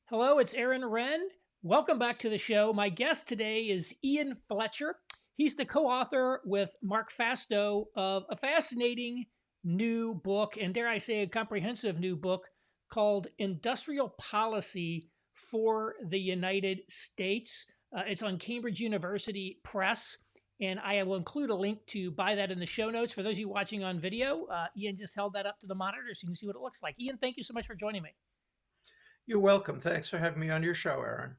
Hello, it's Aaron Renn. Welcome back to the show. My guest today is Ian Fletcher. He's the co author with Mark Fasto of a fascinating new book, and dare I say, a comprehensive new book called Industrial Policy for the United States. It's on Cambridge University Press, and I will include a link to buy that in the show notes. For those of you watching on video, Ian just held that up to the monitor so you can see what it looks like. Ian, thank you so much for joining me. You're welcome. Thanks for having me on your show, Aaron.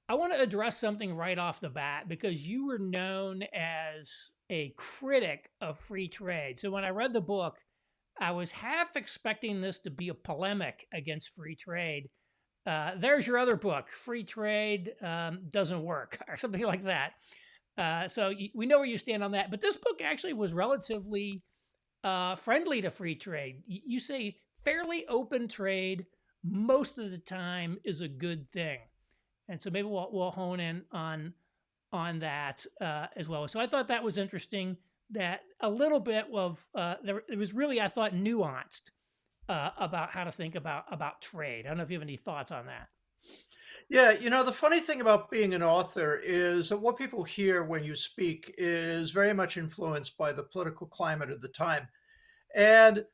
I want to address something right off the bat because you were known as a critic of free trade. So when I read the book, I was half expecting this to be a polemic against free trade. There's your other book, Free Trade Doesn't Work, or something like that. We know where you stand on that. But this book actually was relatively friendly to free trade. You say fairly open trade most of the time is a good thing. And so maybe we'll hone in on that as well. So I thought that was interesting. That a little bit of there was really, I thought, nuanced about how to think about trade. I don't know if you have any thoughts on that. Yeah, the funny thing about being an author is that what people hear when you speak is very much influenced by the political climate of the time. And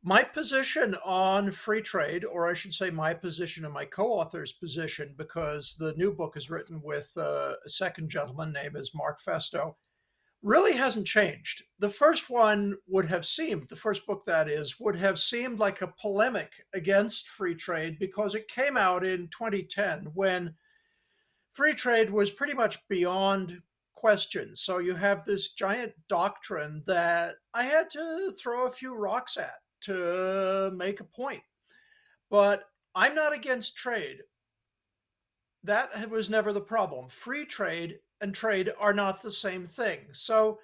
my position on free trade, or I should say my position and my co-author's position, because the new book is written with a second gentleman named is Mark Fasto, really hasn't changed. The first one would have seemed, the first book that is, would have seemed like a polemic against free trade because it came out in 2010 when free trade was pretty much beyond question. So you have this giant doctrine that I had to throw a few rocks at to make a point. But I'm not against trade. That was never the problem. Free trade and trade are not the same thing. So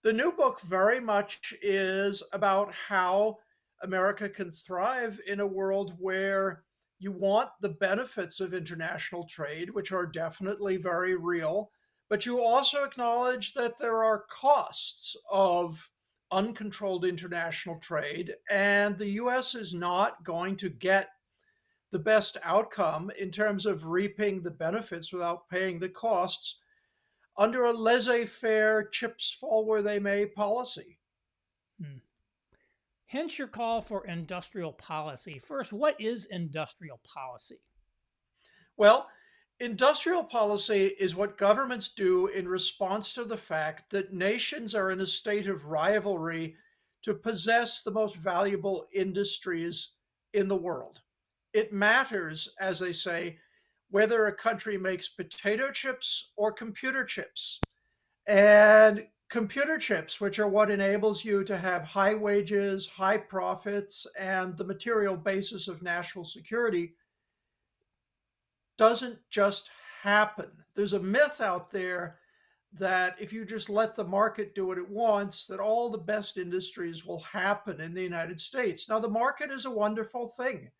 the new book very much is about how America can thrive in a world where you want the benefits of international trade, which are definitely very real, but you also acknowledge that there are costs of uncontrolled international trade, and the US is not going to get the best outcome in terms of reaping the benefits without paying the costs under a laissez-faire, chips fall where they may policy. Hmm. Hence your call for industrial policy. First, what is industrial policy? Well, industrial policy is what governments do in response to the fact that nations are in a state of rivalry to possess the most valuable industries in the world. It matters, as they say, whether a country makes potato chips or computer chips. And computer chips, which are what enables you to have high wages, high profits, and the material basis of national security, doesn't just happen. There's a myth out there that if you just let the market do what it wants, that all the best industries will happen in the United States. Now, the market is a wonderful thing.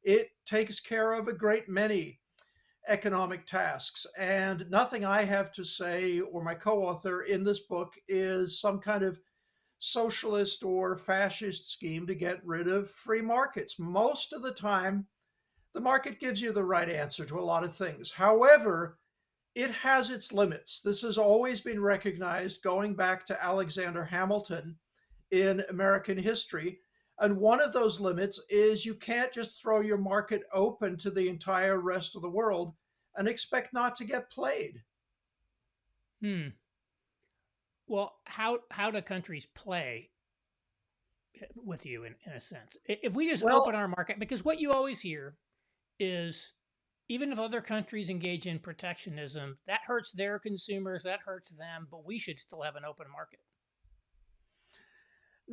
It takes care of a great many economic tasks. And nothing I have to say or my co-author in this book is some kind of socialist or fascist scheme to get rid of free markets. Most of the time, the market gives you the right answer to a lot of things. However, it has its limits. This has always been recognized going back to Alexander Hamilton in American history. And one of those limits is you can't just throw your market open to the entire rest of the world and expect not to get played. Hmm. Well, how do countries play with you in a sense? If we just open Well, our market, because what you always hear is even if other countries engage in protectionism, that hurts their consumers, that hurts them, but we should still have an open market.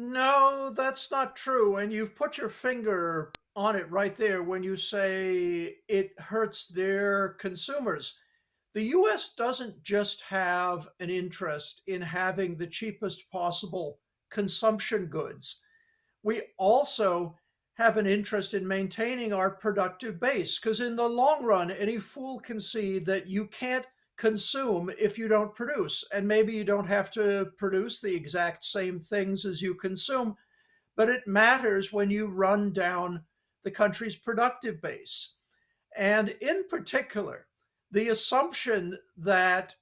no, that's not true. And you've put your finger on it right there when you say it hurts their consumers. The US doesn't just have an interest in having the cheapest possible consumption goods. We also have an interest in maintaining our productive base because, in the long run, any fool can see that you can't consume if you don't produce. And maybe you don't have to produce the exact same things as you consume, but it matters when you run down the country's productive base. And in particular, the assumption that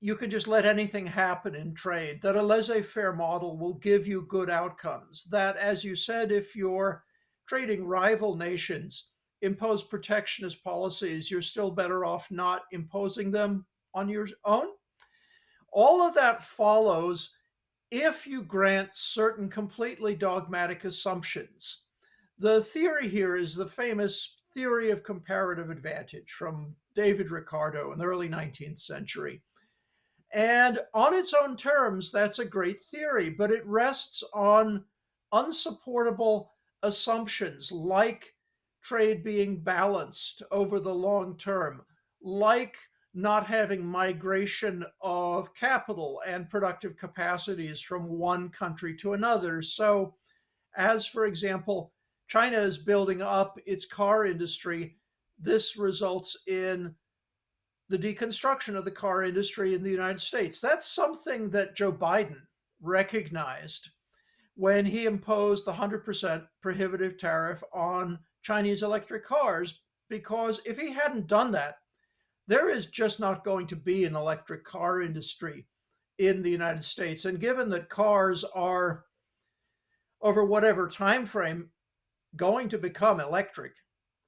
you can just let anything happen in trade, that a laissez-faire model will give you good outcomes, that, as you said, if you're trading rival nations impose protectionist policies, you're still better off not imposing them on your own. All of that follows if you grant certain completely dogmatic assumptions. The theory here is the famous theory of comparative advantage from David Ricardo in the early 19th century. And on its own terms, that's a great theory, but it rests on unsupportable assumptions like trade being balanced over the long term, like not having migration of capital and productive capacities from one country to another. So, as for example, China is building up its car industry, this results in the deconstruction of the car industry in the United States. That's something that Joe Biden recognized when he imposed the 100% prohibitive tariff on Chinese electric cars, because if he hadn't done that, there is just not going to be an electric car industry in the United States. And given that cars are, over whatever time frame, going to become electric,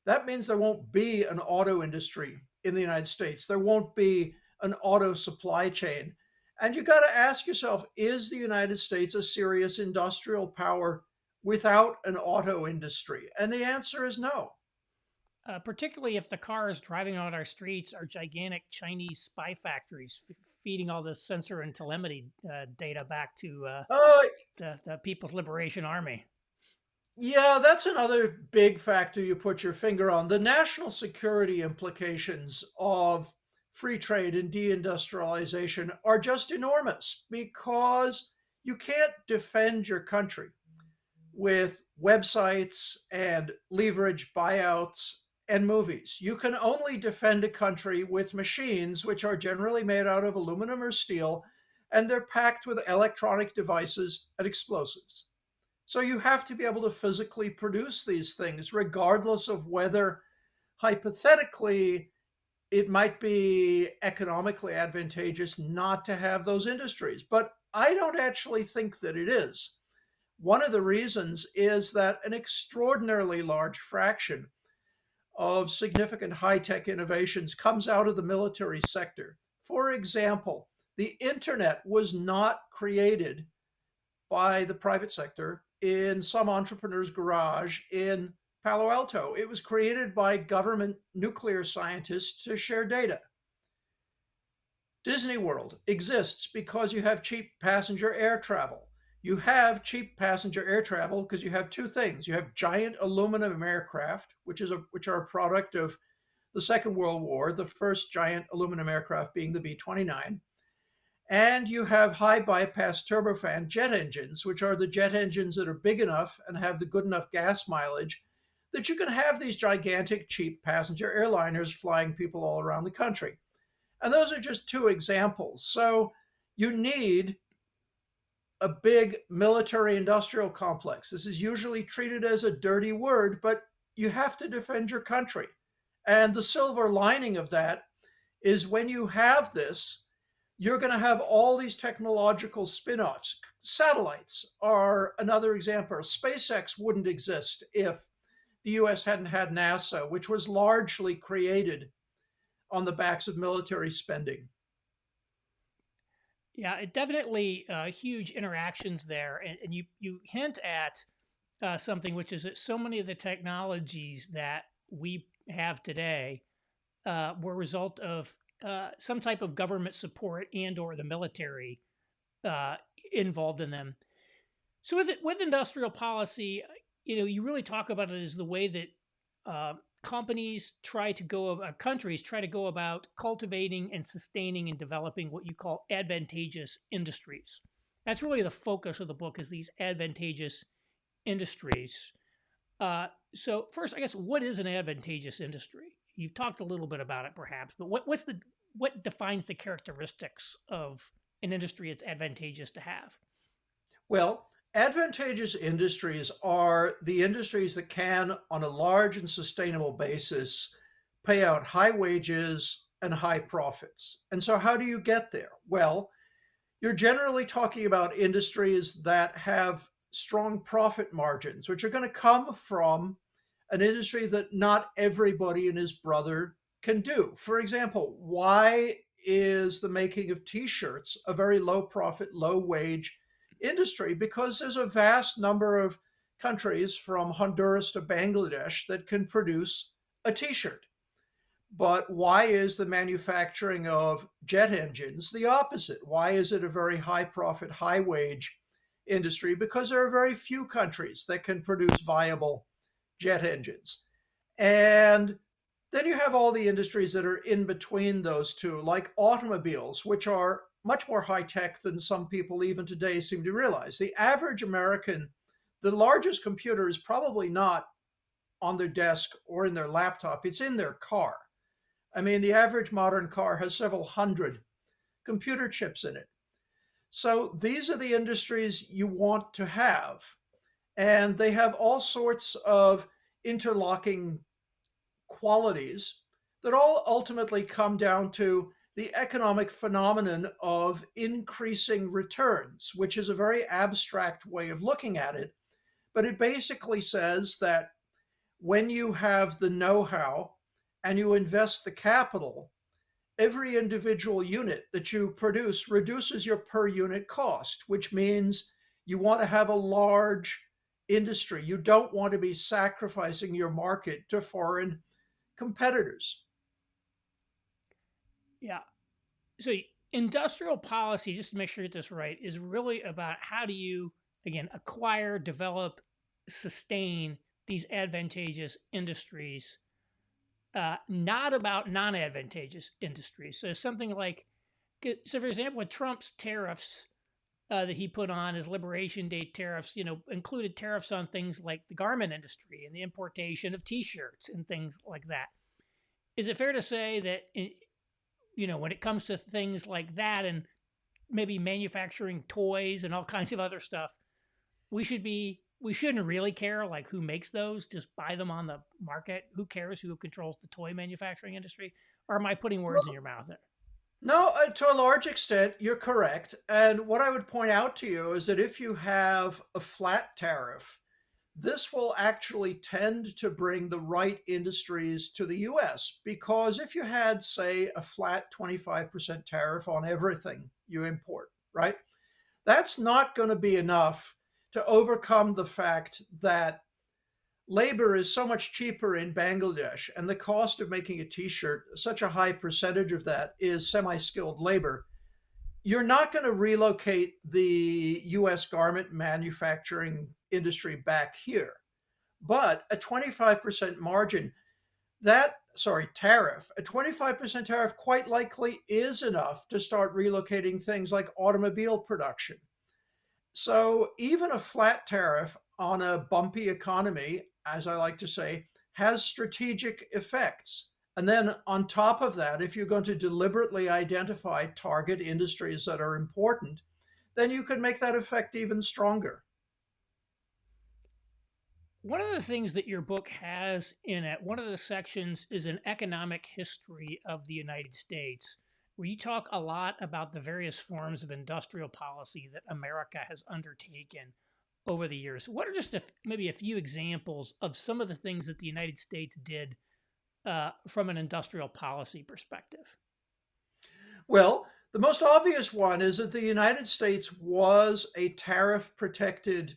that means there won't be an auto industry in the United States. There won't be an auto supply chain. And you got to ask yourself, is the United States a serious industrial power without an auto industry? And the answer is no. Particularly if the cars driving on our streets are gigantic Chinese spy factories feeding all this sensor and telemetry data back to Uh, the People's Liberation Army. yeah, that's another big factor you put your finger on. The national security implications of free trade and deindustrialization are just enormous because you can't defend your country with websites and leverage buyouts and movies. You can only defend a country with machines, which are generally made out of aluminum or steel, and they're packed with electronic devices and explosives. So you have to be able to physically produce these things, regardless of whether hypothetically it might be economically advantageous not to have those industries. But I don't actually think that it is. One of the reasons is that an extraordinarily large fraction of significant high tech innovations comes out of the military sector. For example, the internet was not created by the private sector in some entrepreneur's garage in Palo Alto. It was created by government nuclear scientists to share data. Disney World exists because you have cheap passenger air travel. You have cheap passenger air travel because you have two things. You have giant aluminum aircraft, which are a product of the Second World War, the first giant aluminum aircraft being the B-29. And you have high bypass turbofan jet engines, which are the jet engines that are big enough and have the good enough gas mileage that you can have these gigantic, cheap passenger airliners flying people all around the country. And those are just two examples. So you need a big military industrial complex. This is usually treated as a dirty word, but you have to defend your country. And the silver lining of that is when you have this, you're going to have all these technological spin-offs. Satellites are another example. SpaceX wouldn't exist if the US hadn't had NASA, which was largely created on the backs of military spending. Yeah, it definitely huge interactions there, and you hint at something, which is that so many of the technologies that we have today were a result of some type of government support and or the military uh, involved in them. So with industrial policy, you really talk about it as the way that companies try to countries try to go about cultivating and sustaining and developing what you call advantageous industries. That's really the focus of the book is these advantageous industries. So first, I guess, what is an advantageous industry? You've talked a little bit about it, perhaps, but what defines the characteristics of an industry it's advantageous to have? Well, advantageous industries are the industries that can, on a large and sustainable basis, pay out high wages and high profits. And so, how do you get there? Well, you're generally talking about industries that have strong profit margins, which are going to come from an industry that not everybody and his brother can do. For example, why is the making of t-shirts a very low profit, low wage industry? Because there's a vast number of countries from Honduras to Bangladesh that can produce a t-shirt. But why is the manufacturing of jet engines the opposite? Why is it a very high profit, high wage industry? Because there are very few countries that can produce viable jet engines. And then you have all the industries that are in between those two, like automobiles, which are much more high tech than some people even today seem to realize. The average American, the largest computer is probably not on their desk or in their laptop, it's in their car. I mean, the average modern car has several hundred computer chips in it. So these are the industries you want to have. And they have all sorts of interlocking qualities that all ultimately come down to the economic phenomenon of increasing returns, which is a very abstract way of looking at it. But it basically says that when you have the know how and you invest the capital, every individual unit that you produce reduces your per unit cost, which means you want to have a large industry. You don't want to be sacrificing your market to foreign competitors. Yeah. So industrial policy, just to make sure I get this right, is really about how do you, again, acquire, develop, sustain these advantageous industries, not about non-advantageous industries. So something like, so for example, with Trump's tariffs that he put on his Liberation Day tariffs, included tariffs on things like the garment industry and the importation of T-shirts and things like that. Is it fair to say that when it comes to things like that and maybe manufacturing toys and all kinds of other stuff, we shouldn't really care like who makes those, just buy them on the market. Who cares who controls the toy manufacturing industry? Or am I putting words in your mouth there? No, to a large extent, you're correct. And what I would point out to you is that if you have a flat tariff, this will actually tend to bring the right industries to the US. Because if you had, say, a flat 25% tariff on everything you import, right? That's not going to be enough to overcome the fact that labor is so much cheaper in Bangladesh, and the cost of making a t-shirt, such a high percentage of that is semi-skilled labor. You're not going to relocate the US garment manufacturing industry back here. But a 25% margin, tariff, a 25% tariff quite likely is enough to start relocating things like automobile production. So even a flat tariff on a bumpy economy, as I like to say, has strategic effects. And then on top of that, if you're going to deliberately identify target industries that are important, then you could make that effect even stronger. One of the things that your book has in it, one of the sections is an economic history of the United States, where you talk a lot about the various forms of industrial policy that America has undertaken over the years. What are just maybe a few examples of some of the things that the United States did from an industrial policy perspective? Well, the most obvious one is that the United States was a tariff protected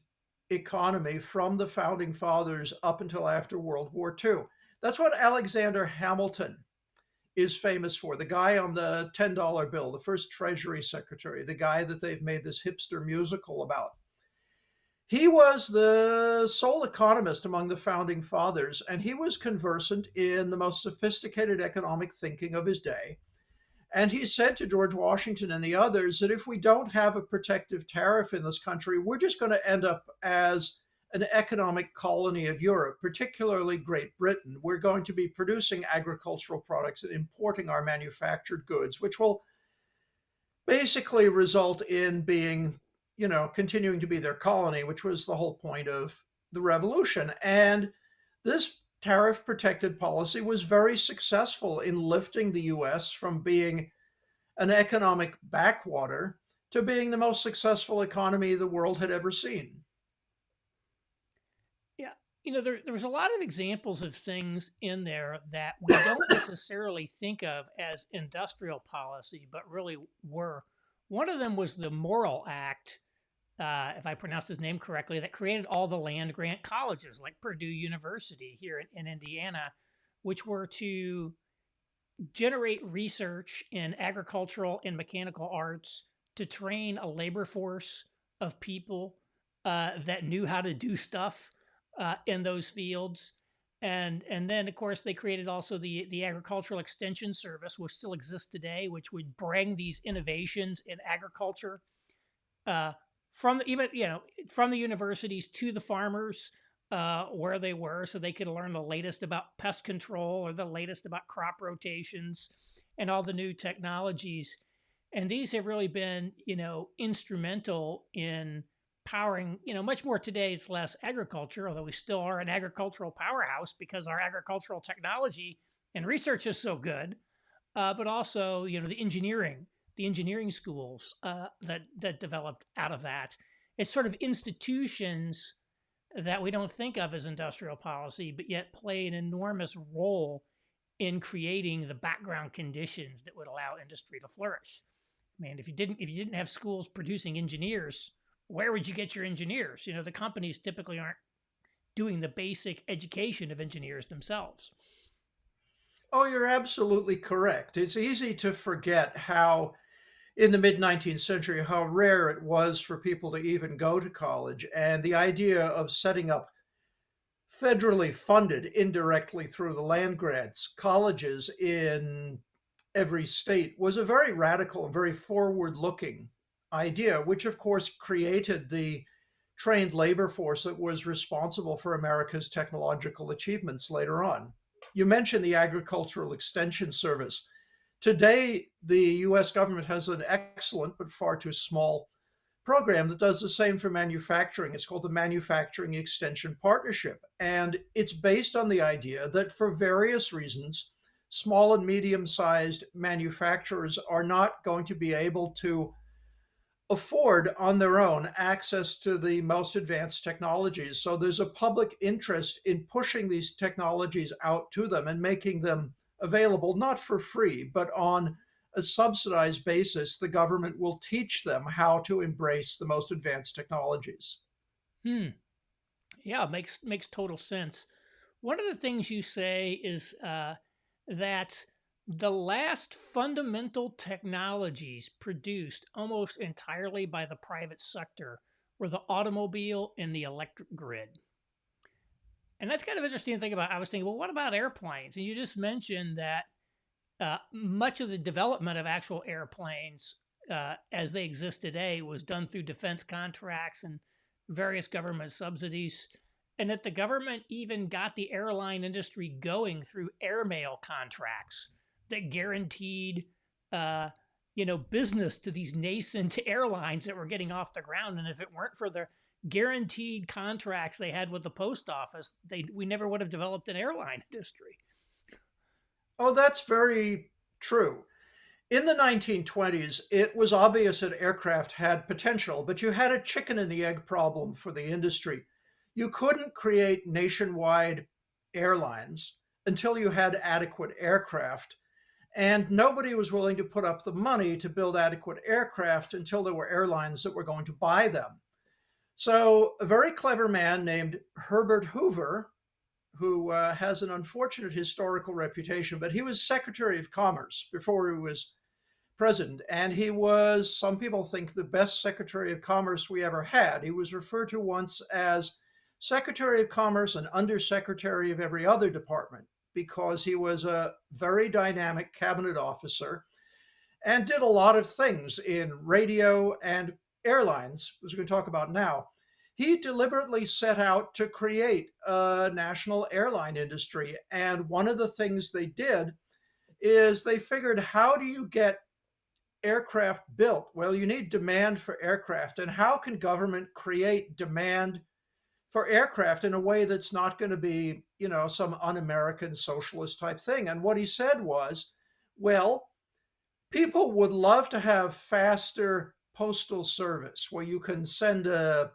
economy from the founding fathers up until after World War II. That's what Alexander Hamilton is famous for, the guy on the $10 bill, the first Treasury Secretary, the guy that they've made this hipster musical about. He was the sole economist among the founding fathers, and he was conversant in the most sophisticated economic thinking of his day. And he said to George Washington and the others that if we don't have a protective tariff in this country, we're just going to end up as an economic colony of Europe, particularly Great Britain. We're going to be producing agricultural products and importing our manufactured goods, which will basically result in being, continuing to be their colony, which was the whole point of the revolution. And this tariff protected policy was very successful in lifting the US from being an economic backwater to being the most successful economy the world had ever seen. Yeah. There was a lot of examples of things in there that we don't necessarily think of as industrial policy, but really were. One of them was the Morrill Act, if I pronounced his name correctly, that created all the land grant colleges like Purdue University here in Indiana, which were to generate research in agricultural and mechanical arts to train a labor force of people that knew how to do stuff in those fields. And then of course they created also the agricultural extension service, which still exists today, which would bring these innovations in agriculture uh, from even from the universities to the farmers where they were, so they could learn the latest about pest control or the latest about crop rotations and all the new technologies. And these have really been instrumental in powering much more today. It's less agriculture, although we still are an agricultural powerhouse because our agricultural technology and research is so good, but also the engineering schools that developed out of that. It's sort of institutions that we don't think of as industrial policy, but yet play an enormous role in creating the background conditions that would allow industry to flourish. I mean, if you didn't have schools producing engineers, where would you get your engineers? The companies typically aren't doing the basic education of engineers themselves. Oh, you're absolutely correct. It's easy to forget how, in the mid 19th century, how rare it was for people to even go to college. And the idea of setting up federally funded, indirectly through the land grants, colleges in every state was a very radical and very forward looking idea, which of course created the trained labor force that was responsible for America's technological achievements later on. You mentioned the Agricultural Extension Service. Today, the US government has an excellent but far too small program that does the same for manufacturing. It's called the Manufacturing Extension Partnership. And it's based on the idea that for various reasons, small and medium sized manufacturers are not going to be able to afford on their own access to the most advanced technologies. So there's a public interest in pushing these technologies out to them and making them available, not for free, but on a subsidized basis. The government will teach them how to embrace the most advanced technologies. Hmm. Yeah, makes total sense. One of the things you say is that the last fundamental technologies produced almost entirely by the private sector were the automobile and the electric grid. And that's kind of interesting to think about. I was thinking, well, what about airplanes? And you just mentioned that much of the development of actual airplanes as they exist today was done through defense contracts and various government subsidies, and that the government even got the airline industry going through airmail contracts that guaranteed, uh, business to these nascent airlines that were getting off the ground. And if it weren't for the guaranteed contracts they had with the post office, we never would have developed an airline industry. Oh, that's very true. In the 1920s, it was obvious that aircraft had potential, but you had a chicken and the egg problem for the industry. You couldn't create nationwide airlines until you had adequate aircraft, and nobody was willing to put up the money to build adequate aircraft until there were airlines that were going to buy them. So, a very clever man named Herbert Hoover, who has an unfortunate historical reputation, but he was Secretary of Commerce before he was president. And he was, some people think, the best Secretary of Commerce we ever had. He was referred to once as Secretary of Commerce and Undersecretary of every other department because he was a very dynamic cabinet officer and did a lot of things in radio and airlines, as we're going to talk about now. He deliberately set out to create a national airline industry. And one of the things they did is they figured, how do you get aircraft built? Well, you need demand for aircraft. And how can government create demand for aircraft in a way that's not going to be, some un-American socialist type thing. And what he said was, well, people would love to have faster postal service where you can send a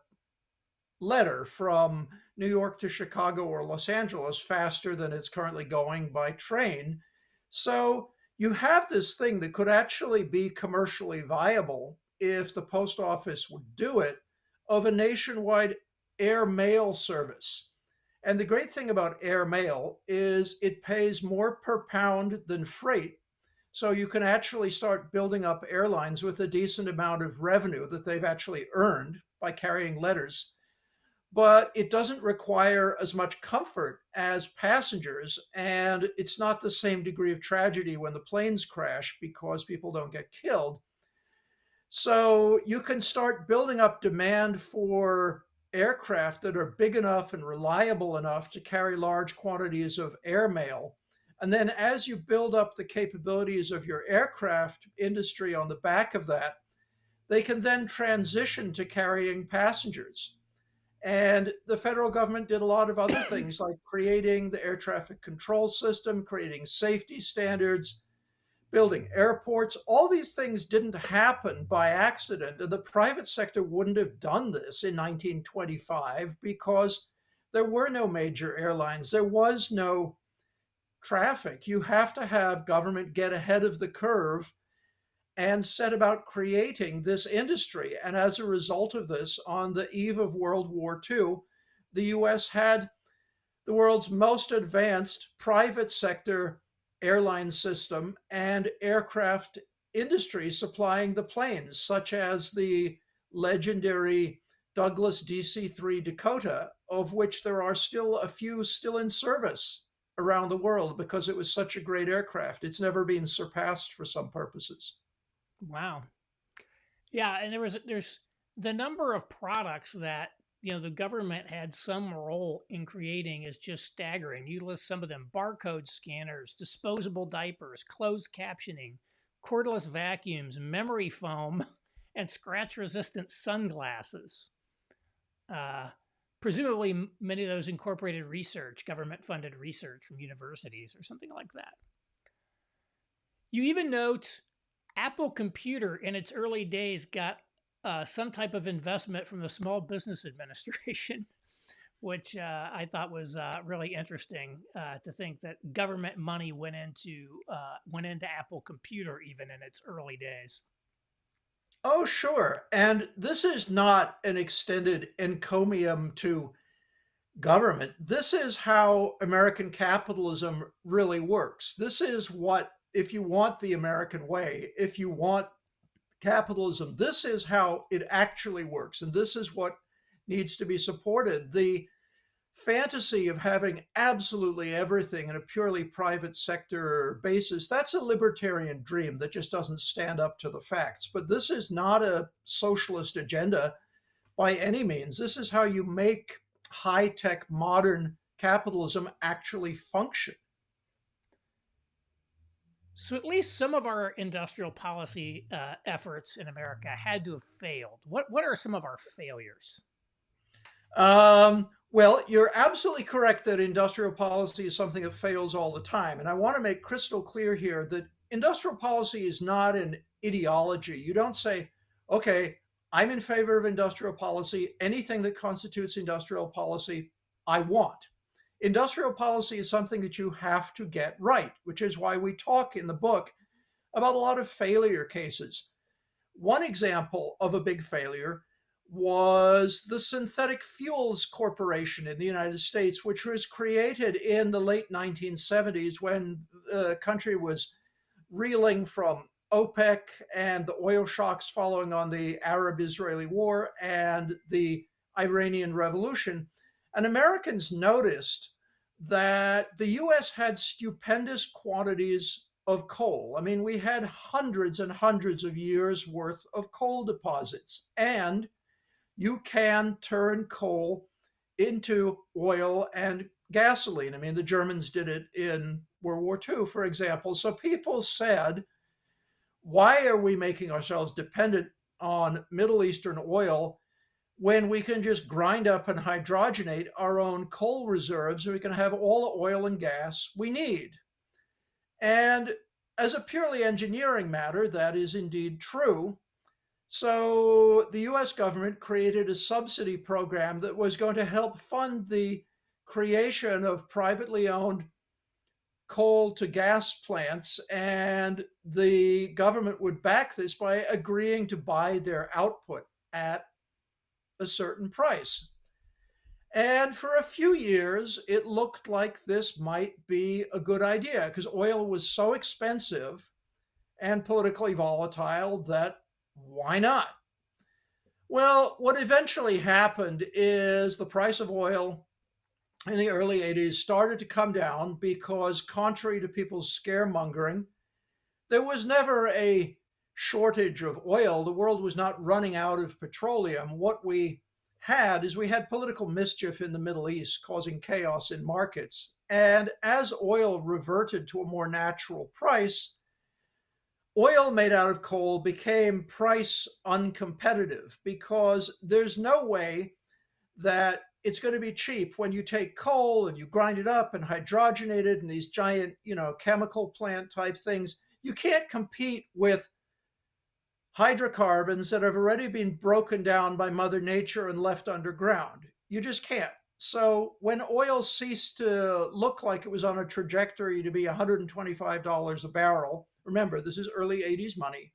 letter from New York to Chicago or Los Angeles faster than it's currently going by train. So you have this thing that could actually be commercially viable if the post office would do it, of a nationwide air mail service. And the great thing about air mail is it pays more per pound than freight. So you can actually start building up airlines with a decent amount of revenue that they've actually earned by carrying letters, but it doesn't require as much comfort as passengers. And it's not the same degree of tragedy when the planes crash because people don't get killed. So you can start building up demand for aircraft that are big enough and reliable enough to carry large quantities of airmail. And then as you build up the capabilities of your aircraft industry on the back of that, they can then transition to carrying passengers. And the federal government did a lot of other things like creating the air traffic control system, creating safety standards, building airports. All these things didn't happen by accident. And the private sector wouldn't have done this in 1925 because there were no major airlines. There was no traffic. You have to have government get ahead of the curve and set about creating this industry. And as a result of this, on the eve of World War II, the US had the world's most advanced private sector airline system and aircraft industry supplying the planes, such as the legendary Douglas DC 3 Dakota, of which there are still a few still in service around the world because it was such a great aircraft. It's never been surpassed for some purposes. Wow. Yeah, and there's the number of products that the government had some role in creating is just staggering. You list some of them: barcode scanners, disposable diapers, closed captioning, cordless vacuums, memory foam, and scratch-resistant sunglasses. Uh, Presumably, many of those incorporated research, government-funded research from universities or something like that. You even note Apple Computer in its early days got some type of investment from the Small Business Administration, which I thought was really interesting to think that government money went into Apple Computer even in its early days. Oh, sure. And this is not an extended encomium to government. This is how American capitalism really works. This is what, if you want the American way, if you want capitalism, this is how it actually works. And this is what needs to be supported. The fantasy of having absolutely everything in a purely private sector basis, that's a libertarian dream that just doesn't stand up to the facts. But this is not a socialist agenda by any means. This is how you make high tech modern capitalism actually function. So at least some of our industrial policy efforts in America had to have failed. What are some of our failures? Well, you're absolutely correct that industrial policy is something that fails all the time. And I want to make crystal clear here that industrial policy is not an ideology. You don't say, okay, I'm in favor of industrial policy. Anything that constitutes industrial policy, I want. Industrial policy is something that you have to get right, which is why we talk in the book about a lot of failure cases. One example of a big failure was the Synthetic Fuels Corporation in the United States, which was created in the late 1970s when the country was reeling from OPEC and the oil shocks following on the Arab Israeli war and the Iranian Revolution. And Americans noticed that the US had stupendous quantities of coal. I mean, we had hundreds and hundreds of years worth of coal deposits. And you can turn coal into oil and gasoline. I mean, the Germans did it in World War II, for example. So people said, why are we making ourselves dependent on Middle Eastern oil when we can just grind up and hydrogenate our own coal reserves and we can have all the oil and gas we need. And as a purely engineering matter, that is indeed true. So the US government created a subsidy program that was going to help fund the creation of privately owned coal to gas plants, and the government would back this by agreeing to buy their output at a certain price. And for a few years, it looked like this might be a good idea because oil was so expensive and politically volatile that why not? Well, what eventually happened is the price of oil in the early 80s started to come down because, contrary to people's scaremongering, there was never a shortage of oil. The world was not running out of petroleum. What we had is we had political mischief in the Middle East causing chaos in markets. And as oil reverted to a more natural price, oil made out of coal became price uncompetitive because there's no way that it's going to be cheap when you take coal and you grind it up and hydrogenate it in these giant, chemical plant type things. You can't compete with hydrocarbons that have already been broken down by Mother Nature and left underground. You just can't. So when oil ceased to look like it was on a trajectory to be $125 a barrel, remember, this is early 80s money,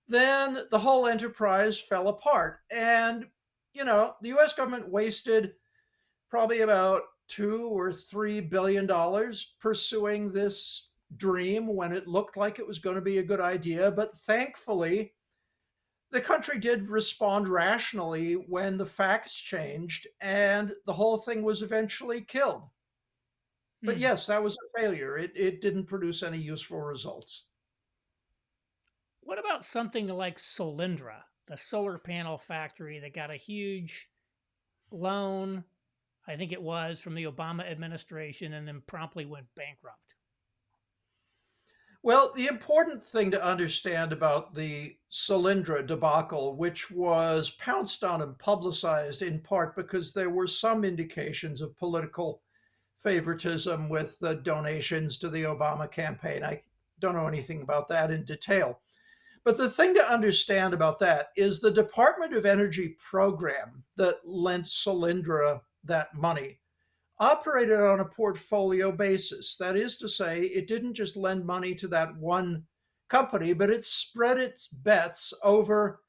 then the whole enterprise fell apart. And, the US government wasted probably about $2 or $3 billion pursuing this dream when it looked like it was going to be a good idea. But thankfully, the country did respond rationally when the facts changed and the whole thing was eventually killed. But Hmm. yes, that was a failure. It didn't produce any useful results. What about something like Solyndra, the solar panel factory that got a huge loan, I think it was, from the Obama administration and then promptly went bankrupt? Well, the important thing to understand about the Solyndra debacle, which was pounced on and publicized in part because there were some indications of political favoritism with the donations to the Obama campaign. I don't know anything about that in detail. But the thing to understand about that is the Department of Energy program that lent Solyndra that money operated on a portfolio basis. That is to say, it didn't just lend money to that one company, but it spread its bets over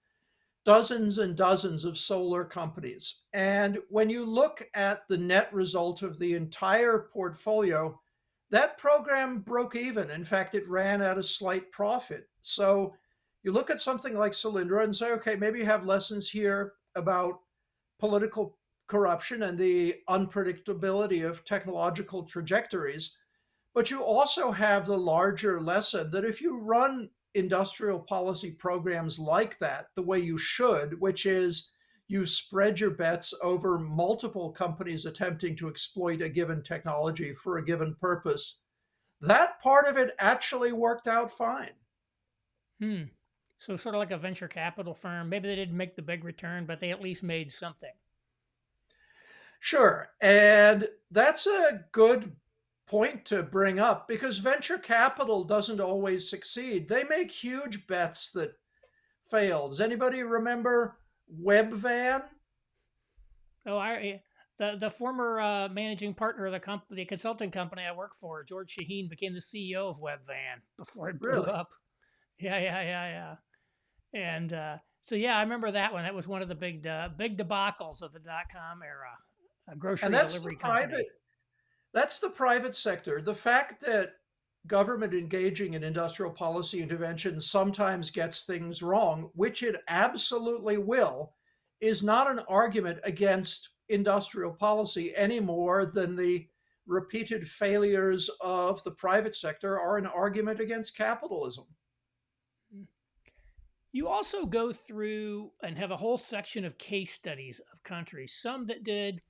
dozens and dozens of solar companies. And when you look at the net result of the entire portfolio, that program broke even. In fact, it ran at a slight profit. So you look at something like Solyndra and say, okay, maybe you have lessons here about political corruption and the unpredictability of technological trajectories. But you also have the larger lesson that if you run industrial policy programs like that the way you should, which is you spread your bets over multiple companies attempting to exploit a given technology for a given purpose, that part of it actually worked out fine. Hmm. So sort of like a venture capital firm. Maybe they didn't make the big return, but they at least made something. Sure. And that's a good point to bring up because venture capital doesn't always succeed. They make huge bets that fail. Does anybody remember Webvan? Oh, the former managing partner of the company, the consulting company I work for, George Shaheen, became the CEO of Webvan before it blew Really? up. Yeah. And so yeah, I remember that one. That was one of the big debacles of the .com era. A And grocery delivery company. that's the private sector. The fact that government engaging in industrial policy intervention sometimes gets things wrong, which it absolutely will, is not an argument against industrial policy any more than the repeated failures of the private sector are an argument against capitalism. You also go through and have a whole section of case studies of countries, some that did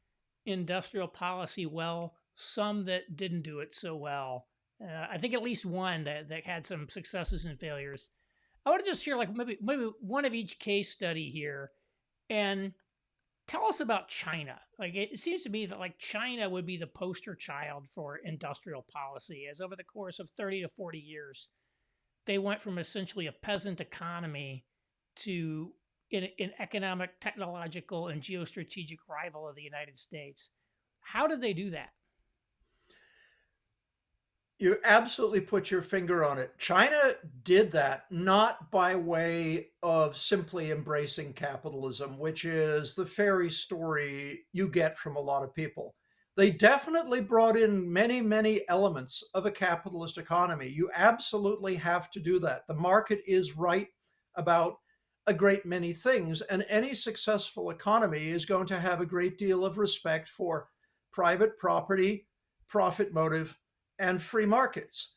industrial policy well, some that didn't do it so well. I think at least one that had some successes and failures. I want to just share like maybe one of each case study here, and Tell us about China. Like it seems to me that like China would be the poster child for industrial policy, as over the course of 30 to 40 years, they went from essentially a peasant economy to an economic, technological, and geostrategic rival of the United States. How did they do that? You absolutely put your finger on it. China did that not by way of simply embracing capitalism, which is the fairy story you get from a lot of people. They definitely brought in many, many elements of a capitalist economy. You absolutely have to do that. The market is right about a great many things, and any successful economy is going to have a great deal of respect for private property, profit motive, and free markets.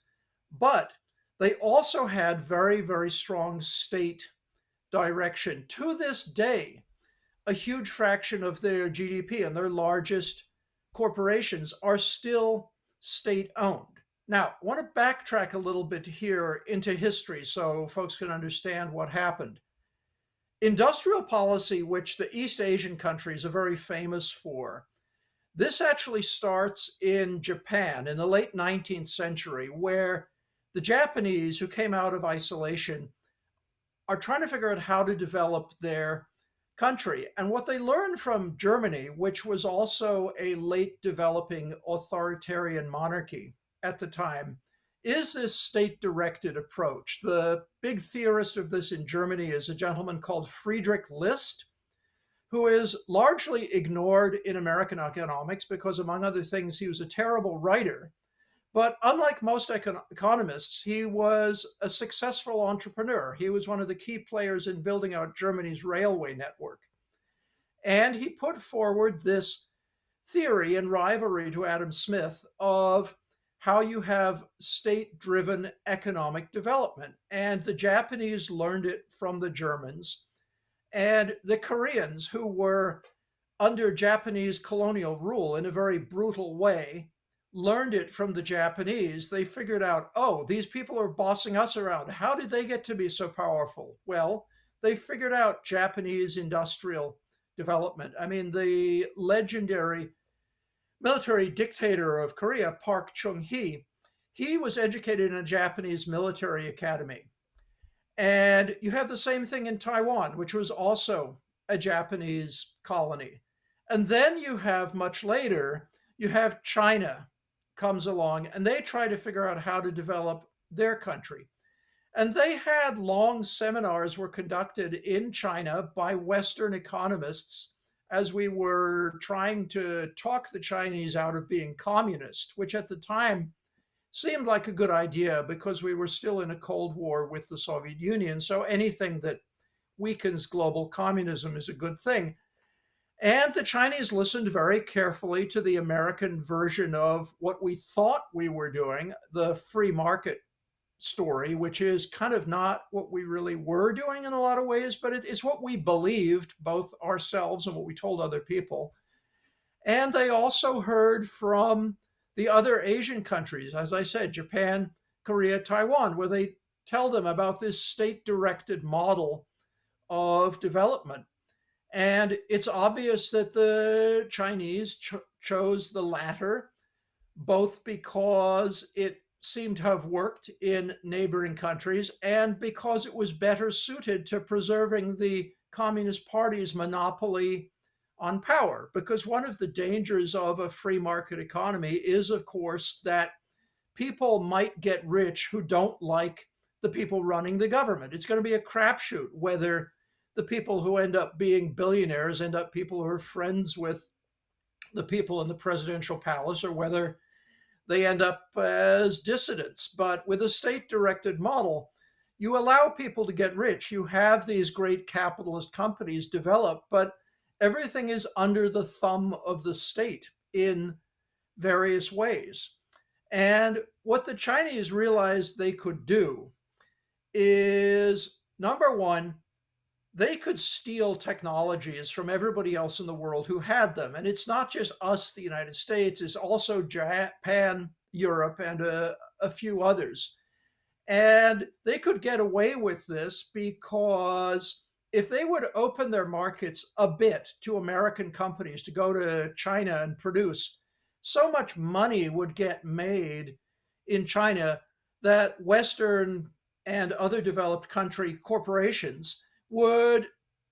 But they also had very, very strong state direction. To this day, a huge fraction of their GDP and their largest corporations are still state owned. Now, I want to backtrack a little bit here into history so folks can understand what happened. Industrial policy, which the East Asian countries are very famous for, this actually starts in Japan in the late 19th century, where the Japanese who came out of isolation are trying to figure out how to develop their country. And what they learned from Germany, which was also a late developing authoritarian monarchy at the time, is this state directed approach. The big theorist of this in Germany is a gentleman called Friedrich List, who is largely ignored in American economics because, among other things, he was a terrible writer. But unlike most economists, he was a successful entrepreneur. He was one of the key players in building out Germany's railway network. And he put forward this theory in rivalry to Adam Smith of how you have state driven economic development. And the Japanese learned it from the Germans. And the Koreans, who were under Japanese colonial rule in a very brutal way, learned it from the Japanese. They figured out, oh, these people are bossing us around. How did they get to be so powerful? Well, they figured out Japanese industrial development. I mean, the legendary military dictator of Korea, Park Chung-hee, he was educated in a Japanese military academy. And you have the same thing in Taiwan, which was also a Japanese colony. And then you have much later, you have China comes along and they try to figure out how to develop their country. And they had long seminars were conducted in China by Western economists as we were trying to talk the Chinese out of being communist, which at the time seemed like a good idea because we were still in a Cold War with the Soviet Union. So anything that weakens global communism is a good thing. And the Chinese listened very carefully to the American version of what we thought we were doing, the free market story, which is kind of not what we really were doing in a lot of ways, but it's what we believed, both ourselves and what we told other people. And they also heard from the other Asian countries, as I said, Japan, Korea, Taiwan, where they tell them about this state directed model of development. And it's obvious that the Chinese chose the latter, both because it seemed to have worked in neighboring countries and because it was better suited to preserving the Communist Party's monopoly on power. Because one of the dangers of a free market economy is, of course, that people might get rich who don't like the people running the government. It's going to be a crapshoot whether the people who end up being billionaires end up people who are friends with the people in the presidential palace or whether they end up as dissidents. But with a state directed model, you allow people to get rich. You have these great capitalist companies develop, but everything is under the thumb of the state in various ways. And what the Chinese realized they could do is number one, they could steal technologies from everybody else in the world who had them. And it's not just us, the United States, it's also Japan, Europe, and a few others. And they could get away with this because if they would open their markets a bit to American companies to go to China and produce, so much money would get made in China that Western and other developed country corporations would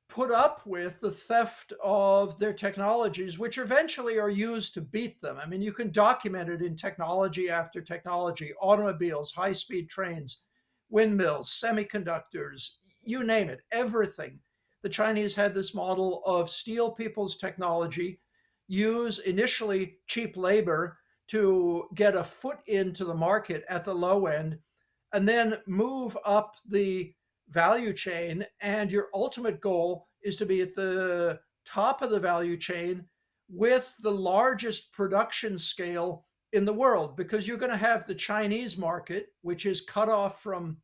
put up with the theft of their technologies, which eventually are used to beat them. I mean, you can document it in technology after technology: automobiles, high speed trains, windmills, semiconductors, you name it, everything. The Chinese had this model of steal people's technology, use initially cheap labor to get a foot into the market at the low end, and then move up the value chain. And your ultimate goal is to be at the top of the value chain with the largest production scale in the world, because you're going to have the Chinese market, which is cut off from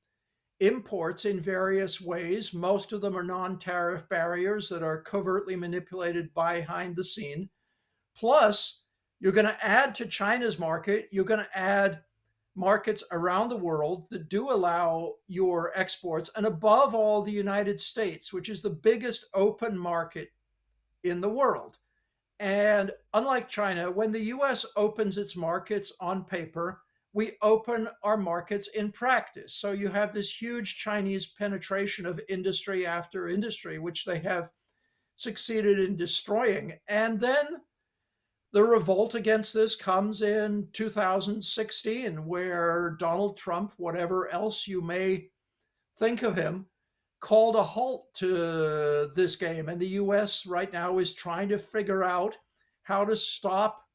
imports in various ways. Most of them are non-tariff barriers that are covertly manipulated behind the scene. Plus, you're going to add to China's market, you're going to add markets around the world that do allow your exports, and above all, the United States, which is the biggest open market in the world. And unlike China, when the US opens its markets on paper, we open our markets in practice. So you have this huge Chinese penetration of industry after industry, which they have succeeded in destroying. And then the revolt against this comes in 2016, where Donald Trump, whatever else you may think of him, called a halt to this game. And the US right now is trying to figure out how to stop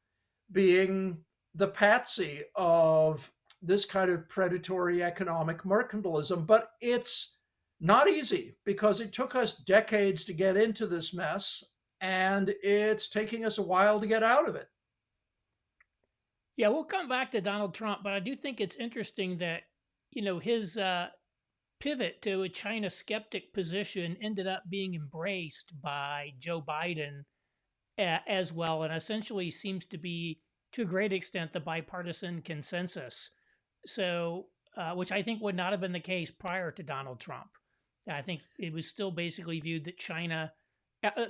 being the patsy of this kind of predatory economic mercantilism. But it's not easy, because it took us decades to get into this mess, and it's taking us a while to get out of it. Yeah, we'll come back to Donald Trump, but I do think it's interesting that his pivot to a China skeptic position ended up being embraced by Joe Biden as well, and essentially seems to be, to a great extent, the bipartisan consensus. So, which I think would not have been the case prior to Donald Trump. I think it was still basically viewed that China,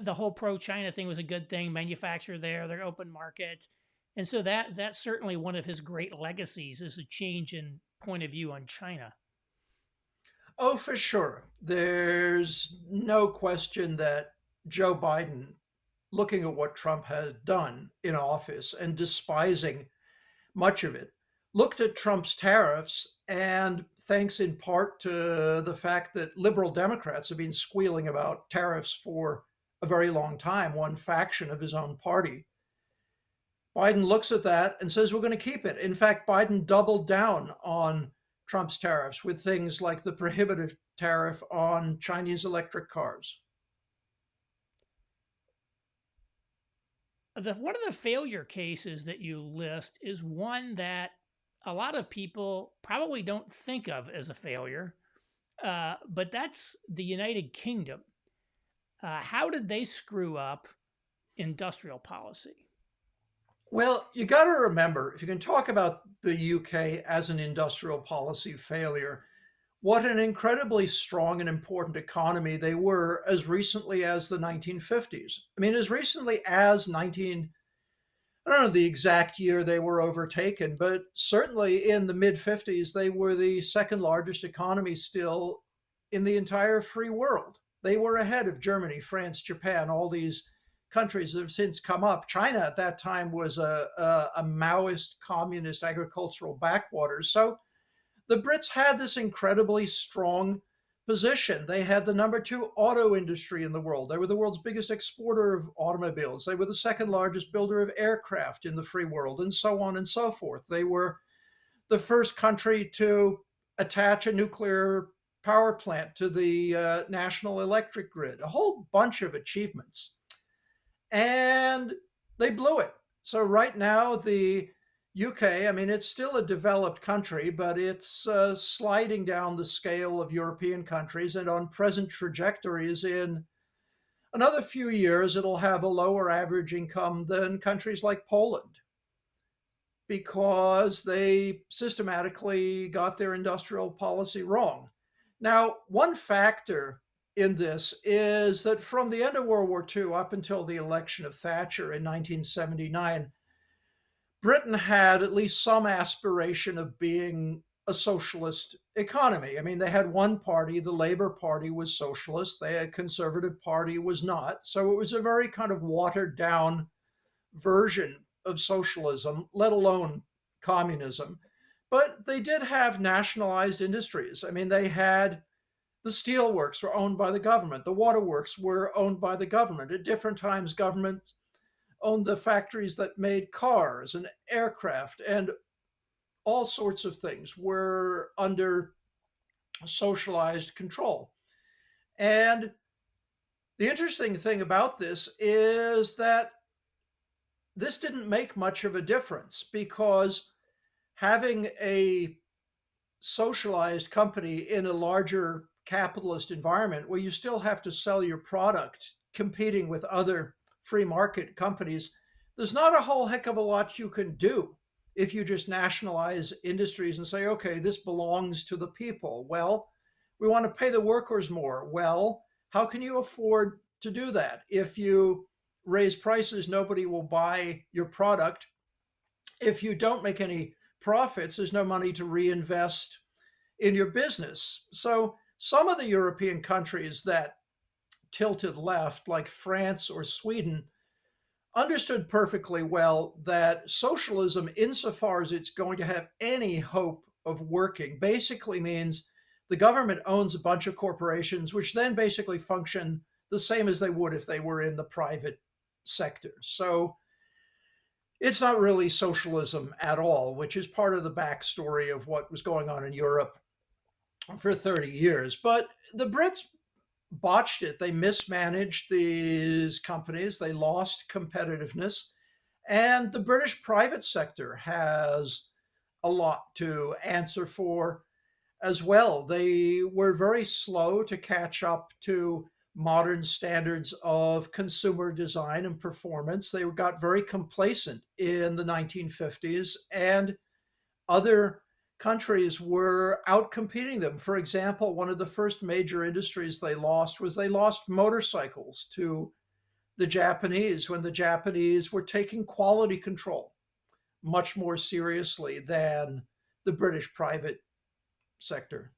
the whole pro-China thing was a good thing. Manufacture there, their open market, and so that's certainly one of his great legacies, is a change in point of view on China. Oh, for sure. There's no question that Joe Biden, looking at what Trump had done in office and despising much of it, looked at Trump's tariffs, and thanks in part to the fact that liberal Democrats have been squealing about tariffs for a very long time, one faction of his own party, Biden looks at that and says, we're going to keep it. In fact, Biden doubled down on Trump's tariffs with things like the prohibitive tariff on Chinese electric cars. One of the failure cases that you list is one that a lot of people probably don't think of as a failure, but that's the United Kingdom. How did they screw up industrial policy? Well, you got to remember, if you can talk about the UK as an industrial policy failure, what an incredibly strong and important economy they were as recently as the 1950s. I mean, as recently as 19, I don't know the exact year they were overtaken, but certainly in the mid 50s, they were the second largest economy still in the entire free world. They were ahead of Germany, France, Japan, all these countries that have since come up. China at that time was a Maoist communist agricultural backwater. So the Brits had this incredibly strong position. They had the number two auto industry in the world. They were the world's biggest exporter of automobiles. They were the second largest builder of aircraft in the free world, and so on and so forth. They were the first country to attach a nuclear power plant to the national electric grid, a whole bunch of achievements. And they blew it. So right now, the UK, I mean, it's still a developed country, but it's sliding down the scale of European countries, and on present trajectories, in another few years, it'll have a lower average income than countries like Poland, because they systematically got their industrial policy wrong. Now, one factor in this is that from the end of World War II up until the election of Thatcher in 1979, Britain had at least some aspiration of being a socialist economy. I mean, they had one party, the Labour Party was socialist, the Conservative Party was not. So it was a very kind of watered down version of socialism, let alone communism. But they did have nationalized industries. I mean, they had the steelworks were owned by the government, the waterworks were owned by the government. At different times, governments owned the factories that made cars and aircraft, and all sorts of things were under socialized control. And the interesting thing about this is that this didn't make much of a difference because having a socialized company in a larger capitalist environment where you still have to sell your product competing with other free market companies, there's not a whole heck of a lot you can do if you just nationalize industries and say, okay, this belongs to the people. Well, we want to pay the workers more. Well, how can you afford to do that? If you raise prices, nobody will buy your product. If you don't make any profits, there's no money to reinvest in your business. So some of the European countries that tilted left, like France or Sweden, understood perfectly well that socialism, insofar as it's going to have any hope of working, basically means the government owns a bunch of corporations, which then basically function the same as they would if they were in the private sector. So it's not really socialism at all, which is part of the backstory of what was going on in Europe for 30 years. But the Brits botched it. They mismanaged these companies, they lost competitiveness. And the British private sector has a lot to answer for as well. They were very slow to catch up to modern standards of consumer design and performance. They got very complacent in the 1950s, and other countries were outcompeting them. For example, one of the first major industries they lost was they lost motorcycles to the Japanese when the Japanese were taking quality control much more seriously than the British private sector.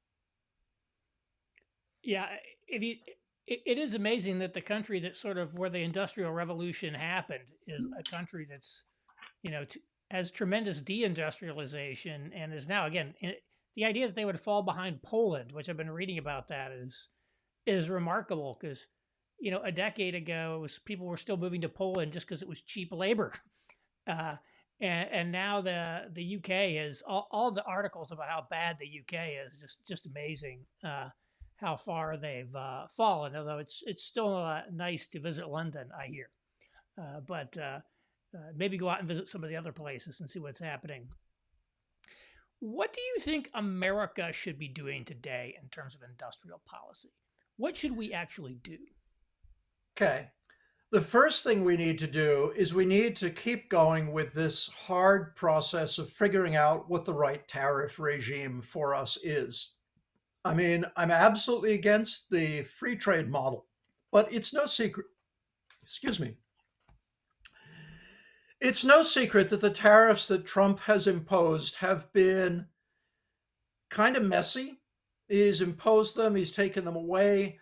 Yeah, if you, it is amazing that the country that sort of where the Industrial Revolution happened is a country that's, you know, has tremendous deindustrialization and is now again the idea that they would fall behind Poland, which I've been reading about that, is remarkable because a decade ago it was people were still moving to Poland just because it was cheap labor. Uh, and now the UK is all the articles about how bad the UK is just amazing. How far they've fallen, although it's still nice to visit London, I hear. But maybe go out and visit some of the other places and see what's happening. What do you think America should be doing today in terms of industrial policy? What should we actually do? Okay. The first thing we need to do is we need to keep going with this hard process of figuring out what the right tariff regime for us is. I mean, I'm absolutely against the free trade model, but it's no secret, excuse me, it's no secret that the tariffs that Trump has imposed have been kind of messy. He's imposed them, he's taken them away.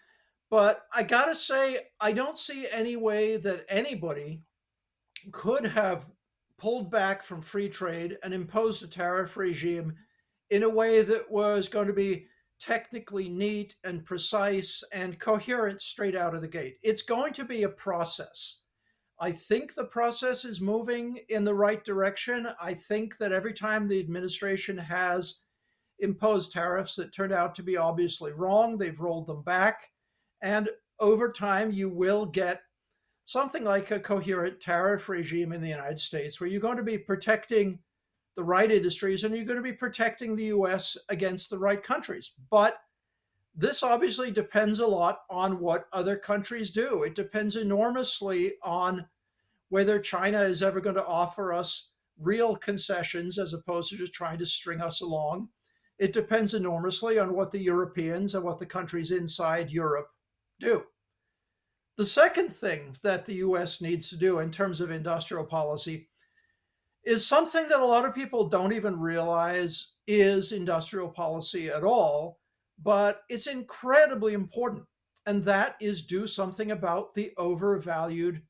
But I gotta say, I don't see any way that anybody could have pulled back from free trade and imposed a tariff regime in a way that was going to be technically neat and precise and coherent straight out of the gate. It's going to be a process. I think the process is moving in the right direction. I think that every time the administration has imposed tariffs that turned out to be obviously wrong, they've rolled them back. And over time, you will get something like a coherent tariff regime in the United States where you're going to be protecting the right industries and you're going to be protecting the US against the right countries. But this obviously depends a lot on what other countries do. It depends enormously on whether China is ever going to offer us real concessions as opposed to just trying to string us along. It depends enormously on what the Europeans and what the countries inside Europe do. The second thing that the US needs to do in terms of industrial policy is something that a lot of people don't even realize is industrial policy at all, but it's incredibly important. And that is do something about the overvalued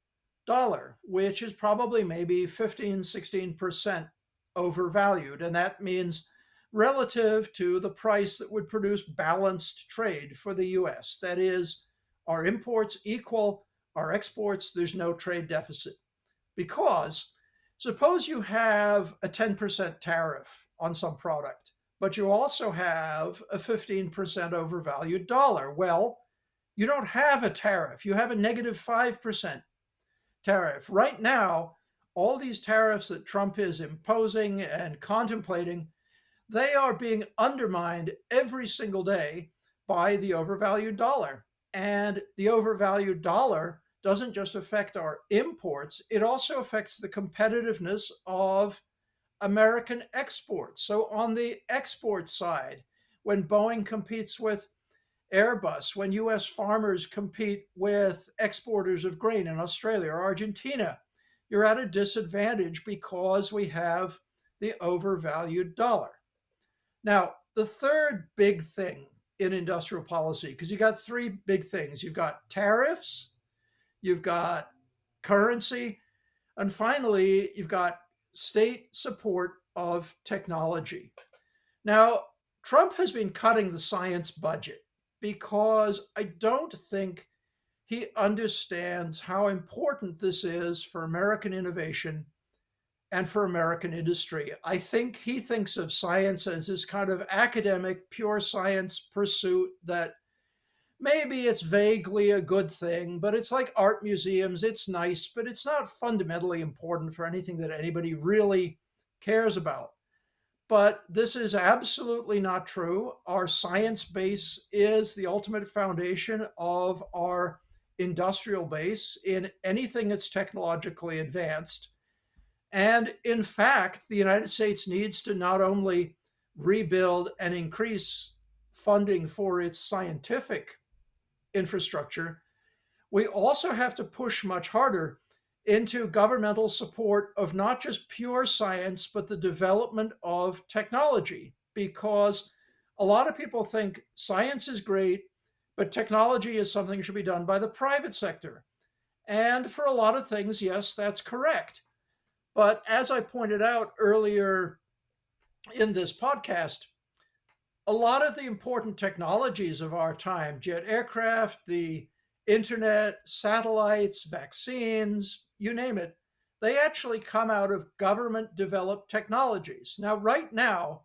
dollar, which is probably maybe 15, 16% overvalued. And that means relative to the price that would produce balanced trade for the US. That is, our imports equal our exports, there's no trade deficit. Because suppose you have a 10% tariff on some product, but you also have a 15% overvalued dollar. Well, you don't have a tariff, you have a negative 5% tariff. Right now, all these tariffs that Trump is imposing and contemplating, they are being undermined every single day by the overvalued dollar. And the overvalued dollar doesn't just affect our imports, it also affects the competitiveness of American exports. So, on the export side, when Boeing competes with Airbus, when US farmers compete with exporters of grain in Australia or Argentina, you're at a disadvantage because we have the overvalued dollar. Now, the third big thing in industrial policy, because you got three big things, you've got tariffs, you've got currency, and finally, you've got state support of technology. Now, Trump has been cutting the science budget because I don't think he understands how important this is for American innovation and for American industry. I think he thinks of science as this kind of academic, pure science pursuit that maybe it's vaguely a good thing, but it's like art museums. It's nice, but it's not fundamentally important for anything that anybody really cares about. But this is absolutely not true. Our science base is the ultimate foundation of our industrial base in anything that's technologically advanced. And in fact, the United States needs to not only rebuild and increase funding for its scientific infrastructure, we also have to push much harder into governmental support of not just pure science, but the development of technology. Because a lot of people think science is great, but technology is something that should be done by the private sector. And for a lot of things, yes, that's correct. But as I pointed out earlier in this podcast, a lot of the important technologies of our time, jet aircraft, the internet, satellites, vaccines, you name it, they actually come out of government developed technologies. Now, right now,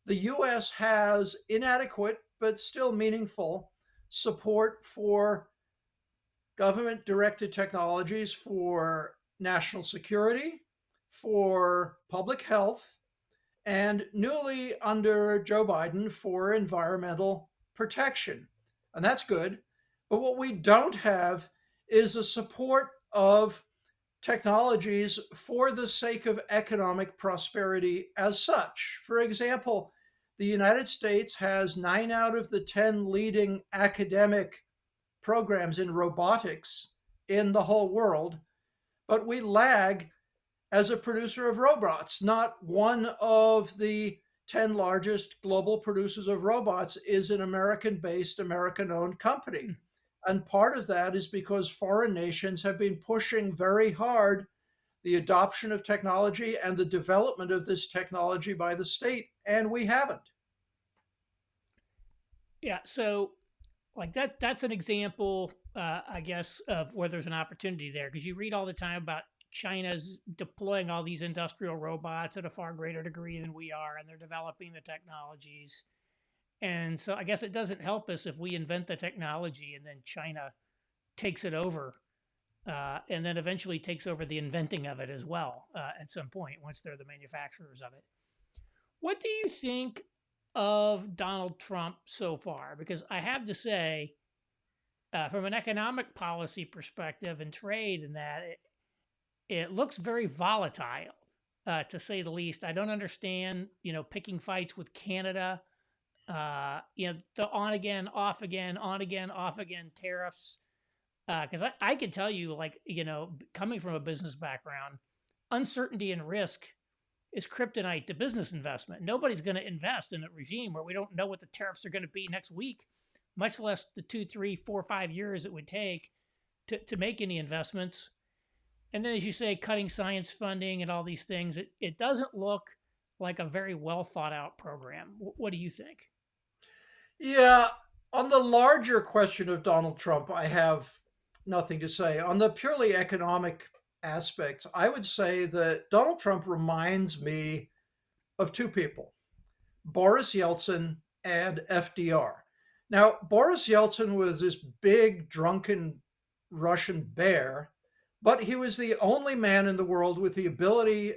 the US has inadequate but still meaningful support for government directed technologies for national security, for public health, and newly under Joe Biden for environmental protection. And that's good. But what we don't have is the support of technologies for the sake of economic prosperity as such. For example, the United States has 9 out of the 10 leading academic programs in robotics in the whole world, but we lag as a producer of robots. Not one of the 10 largest global producers of robots is an American based, American owned company. And part of that is because foreign nations have been pushing very hard the adoption of technology and the development of this technology by the state, and we haven't. Yeah. So, like that's an example, I guess, of where there's an opportunity there because you read all the time about China's deploying all these industrial robots at a far greater degree than we are, and they're developing the technologies. And so I guess it doesn't help us if we invent the technology and then China takes it over, and then eventually takes over the inventing of it as well at some point once they're the manufacturers of it. What do you think of Donald Trump so far? Because I have to say, from an economic policy perspective and trade and that, it looks very volatile, to say the least. I don't understand, picking fights with Canada The on again, off again, on again, off again tariffs. Because I could tell you, like, coming from a business background, uncertainty and risk is kryptonite to business investment. Nobody's going to invest in a regime where we don't know what the tariffs are going to be next week, much less the 2, 3, 4, 5 years it would take to make any investments. And then, as you say, cutting science funding and all these things, it doesn't look like a very well thought out program. What do you think? Yeah, on the larger question of Donald Trump, I have nothing to say. On the purely economic aspects, I would say that Donald Trump reminds me of two people, Boris Yeltsin and FDR. Now, Boris Yeltsin was this big, drunken Russian bear, but he was the only man in the world with the ability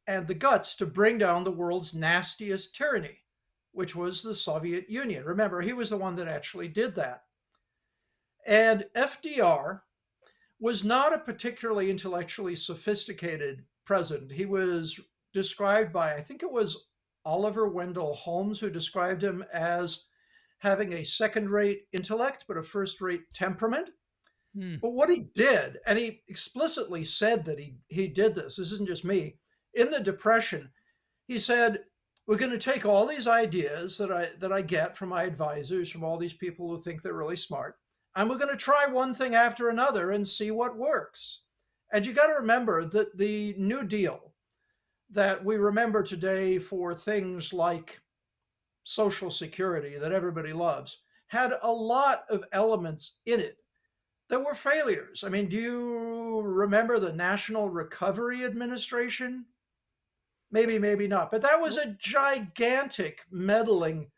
and the guts to bring down the world's nastiest tyranny, which was the Soviet Union. Remember, he was the one that actually did that. And FDR was not a particularly intellectually sophisticated president. He was described by, I think it was Oliver Wendell Holmes, who described him as having a second rate intellect, but a first rate temperament. Hmm. But what he did, and he explicitly said that he did this isn't just me, in the Depression, he said, we're going to take all these ideas that I get from my advisors, from all these people who think they're really smart, and we're going to try one thing after another and see what works. And you got to remember that the New Deal that we remember today for things like Social Security that everybody loves had a lot of elements in it that were failures. I mean, do you remember the National Recovery Administration? Maybe, maybe not. But that was Well, a gigantic meddling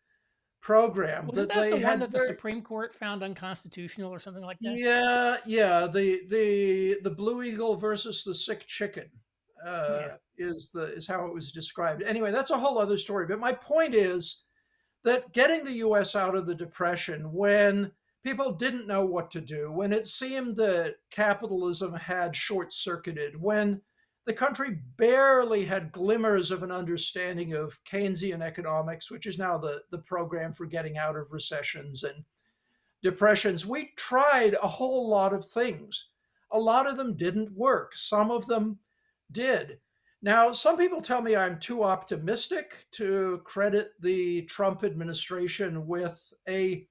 program wasn't that that the they one had that the very, Supreme Court found unconstitutional or something like that? yeah. The Blue Eagle versus the sick chicken Yeah. is how it was described. Anyway, that's a whole other story. But my point is that getting the US out of the Depression when people didn't know what to do, when it seemed that capitalism had short circuited, when the country barely had glimmers of an understanding of Keynesian economics, which is now the program for getting out of recessions and depressions, we tried a whole lot of things. A lot of them didn't work, some of them did. Now, some people tell me I'm too optimistic to credit the Trump administration with a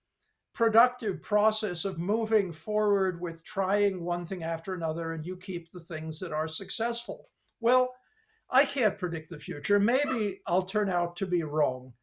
productive process of moving forward with trying one thing after another, and you keep the things that are successful. Well, I can't predict the future. Maybe I'll turn out to be wrong.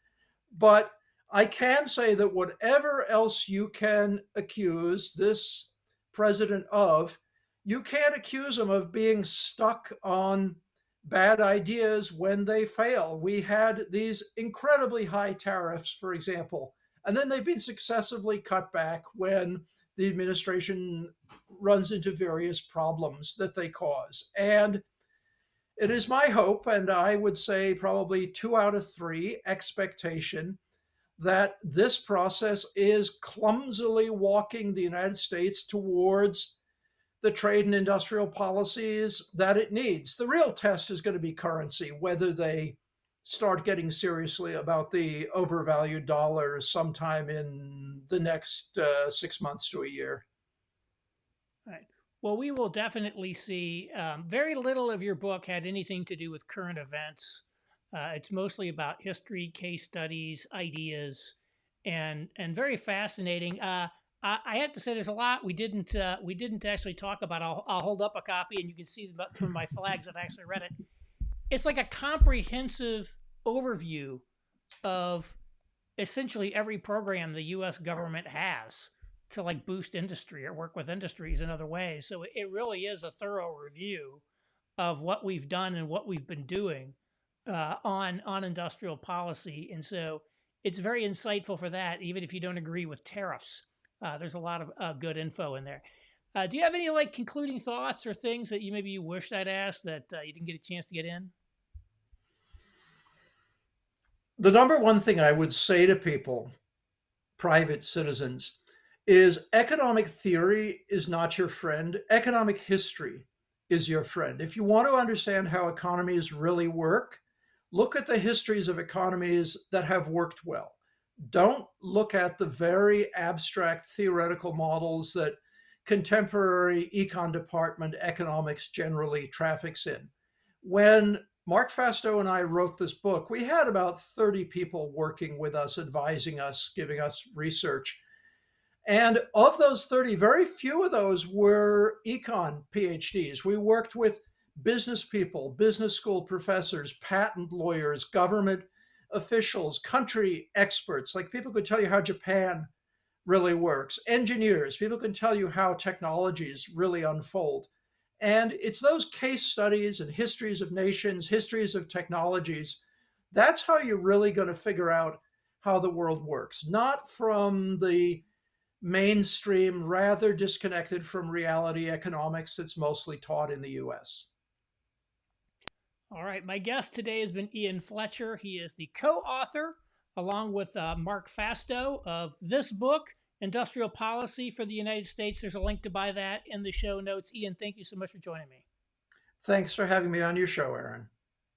But I can say that whatever else you can accuse this president of, you can't accuse him of being stuck on bad ideas when they fail. We had these incredibly high tariffs, for example, and then they've been successively cut back when the administration runs into various problems that they cause. And it is my hope, and I would say probably 2 out of 3 expectation, that this process is clumsily walking the United States towards the trade and industrial policies that it needs. The real test is going to be currency, whether they start getting seriously about the overvalued dollar sometime in the next 6 months to a year. Right. Well, we will definitely see. Very little of your book had anything to do with current events. It's mostly about history, case studies, ideas, and very fascinating. I have to say, there's a lot we didn't actually talk about. I'll hold up a copy, and you can see from my flags that I actually read it. It's like a comprehensive overview of essentially every program the U.S. government has to like boost industry or work with industries in other ways. So it really is a thorough review of what we've done and what we've been doing on industrial policy, and so it's very insightful for that. Even if you don't agree with tariffs, there's a lot of good info in there. Do you have any like concluding thoughts or things that you wished I'd asked that you didn't get a chance to get in? The number one thing I would say to people, private citizens, is economic theory is not your friend. Economic history is your friend. If you want to understand how economies really work, look at the histories of economies that have worked well. Don't look at the very abstract theoretical models that contemporary econ department economics generally traffics in. When Mark Fastow and I wrote this book, we had about 30 people working with us, advising us, giving us research. And of those 30, very few of those were econ PhDs. We worked with business people, business school professors, patent lawyers, government officials, country experts. Like people could tell you how Japan really works, engineers, people can tell you how technologies really unfold. And it's those case studies and histories of nations, histories of technologies. That's how you're really going to figure out how the world works, not from the mainstream, rather disconnected from reality economics that's mostly taught in the US. All right. My guest today has been Ian Fletcher. He is the co author, along with Mark Fastow, of this book, Industrial Policy for the United States. There's a link to buy that in the show notes. Ian, thank you so much for joining me. Thanks for having me on your show, Aaron.